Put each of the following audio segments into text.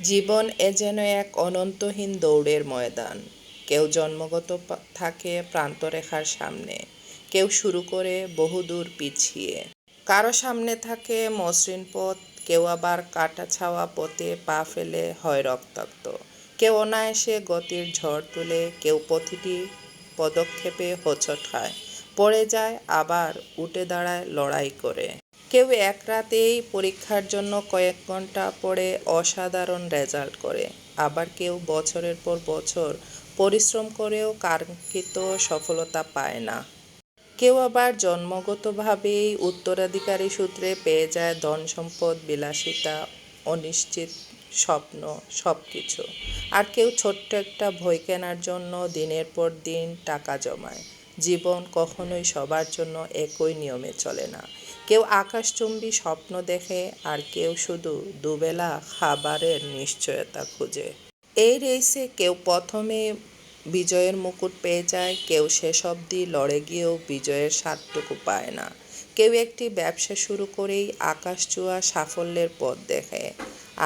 জীবন যেন এক অনন্তহীন দৌড়ের ময়দান। কেউ জন্মগত থাকে প্রান্তরেখার সামনে, কেউ শুরু করে বহুদূর পিছিয়ে। কারো সামনে থাকে মসৃণ পথ, কেউ আবার কাটা ছাওয়া পথে পা ফেলে হয় রক্তাক্ত। কেউ অনায়াসে গতির ঝড় তুলে, কেউ প্রতিটি পদক্ষেপে হোঁচট খায়, পড়ে যায়, আবার উঠে দাঁড়ায় লড়াই করে। কেউ এক রাতেই পরীক্ষার জন্য কয়েক ঘন্টা পড়ে অসাধারণ রেজাল্ট করে, আবার কেউ বছরের পর বছর পরিশ্রম করেও কাঙ্ক্ষিত সফলতা পায় না। কেউ আবার জন্মগতভাবেই উত্তরাধিকারী সূত্রে পেয়ে যায় ধন সম্পদ, বিলাসিতা, অনিশ্চিত স্বপ্ন, সব কিছু। আর কেউ ছোট্ট একটা বই কেনার জন্য দিনের পর দিন টাকা জমায়। জীবন কখনোই সবার জন্য একই নিয়মে চলে না। কেউ আকাশচুম্বী স্বপ্ন দেখে, আর কেউ শুধু দুবেলা খাবারের নিশ্চয়তা খুঁজে। এই রেসে কেউ প্রথমে বিজয়ের মুকুট পেয়ে যায়, কেউ শেষ অবধি লড়ে গিয়েও বিজয়ের স্বাদটুকু পায় না। কেউ একটি ব্যবসা শুরু করেই আকাশছোঁয়া সাফল্যের পথ দেখে,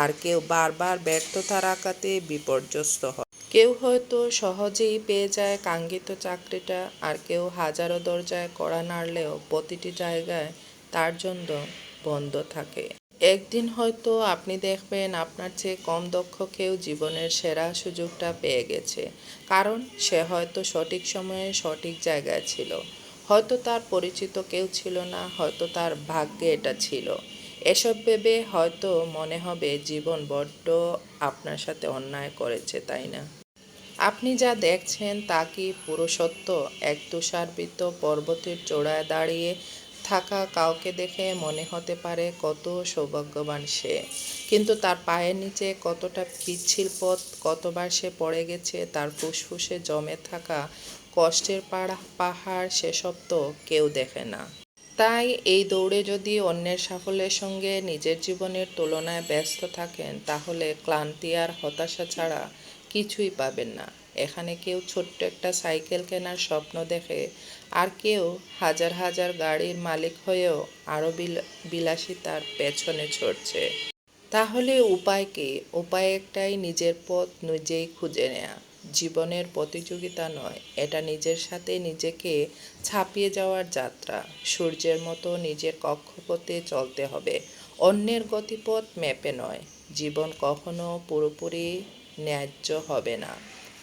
আর কেউ বারবার ব্যর্থতার আঘাতে বিপর্যস্ত হয়। কেউ হয়তো সহজেই পেয়ে যায় কাঙ্ক্ষিত চাকরিটা, আর কেউ হাজারো দরজায় কড়া নাড়লেও প্রতিটি জায়গায় তার জন্য বন্ধ থাকে। একদিন হয়তো আপনি দেখবেন আপনার চেয়ে কম দক্ষ কেউ জীবনের সেরা সুযোগটা পেয়ে গেছে, কারণ সে হয়তো সঠিক সময়ে সঠিক জায়গায় ছিল। হয়তো তার পরিচিত কেউ ছিল না, হয়তো তার ভাগ্যে এটা ছিল। এসব ভেবে হয়তো মনে হবে জীবন বড্ড আপনার সাথে অন্যায় করেছে, তাই না? আপনি যা দেখছেন তা কি পুরো সত্য? এক তুষারাবৃত পর্বতের চূড়ায় দাঁড়িয়ে থাকা কাউকে দেখে মনে হতে পারে কত সৌভাগ্যবান সে, কিন্তু তার পায়ের নিচে কতটা পিচ্ছিল পথ, কতবার সে পড়ে গেছে, তার ফুসফুসে জমে থাকা কষ্টের পাহাড়, সেসব তো কেউ দেখে না। তাই এই দৌড়ে যদি অন্যের সাফল্যের সঙ্গে নিজের জীবনের তুলনায় ব্যস্ত থাকেন, তাহলে ক্লান্তি আর হতাশা ছাড়া কিছুই পাবেন না। এখানে কেউ ছোট্ট একটা সাইকেল কেনার স্বপ্ন দেখে, আর কেউ হাজার হাজার গাড়ির মালিক হয়েও আরও বিলাসিতার পেছনে ছুটছে। তাহলে উপায় কী? উপায় একটাই, নিজের পথ নিজেই খুঁজে নেয়া। জীবনের প্রতিযোগিতা নয়, এটা নিজের সাথে নিজেকে ছাপিয়ে যাওয়ার যাত্রা। সূর্যের মতো নিজের কক্ষপথে চলতে হবে, অন্যের গতিপথ মেপে নয়। জীবন কখনো পুরোপুরি ন্যায্য হবে না,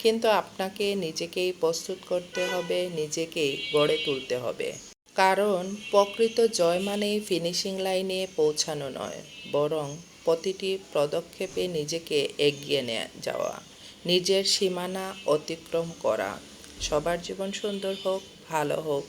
কিন্তু আপনাকে নিজেকেই প্রস্তুত করতে হবে, নিজেকেই গড়ে তুলতে হবে। কারণ প্রকৃত জয় মানেই ফিনিশিং লাইনে পৌঁছানো নয়, বরং প্রতিটি পদক্ষেপে নিজেকে এগিয়ে নিয়ে যাওয়া, নিজের সীমানা অতিক্রম করা। সবার জীবন সুন্দর হোক, ভালো হোক,